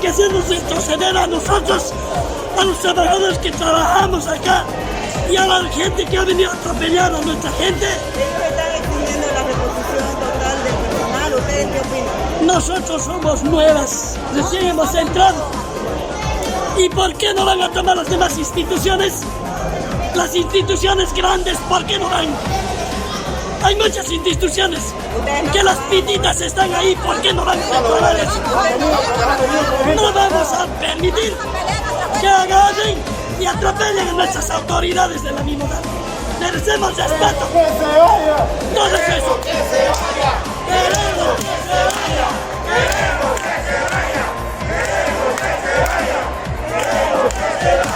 que se nos retroceder a nosotros, a los trabajadores que trabajamos acá y a la gente que ha venido a atropellar a nuestra gente. Ellos están exigiendo la reposición total del personal. ¿Ustedes qué opinan? Nosotros somos nuevas, recién hemos entrado. ¿Y por qué no van a tomar las demás instituciones? Las instituciones grandes, ¿por qué no van? Hay muchas instituciones que las pititas están ahí, ¿por qué no van a tomar eso? No vamos a permitir que agarren y atropellen a nuestras autoridades de la misma edad. Merecemos respeto. No es eso. Queremos que se vaya. Queremos que se vaya. Queremos que se vaya. Queremos que se vaya.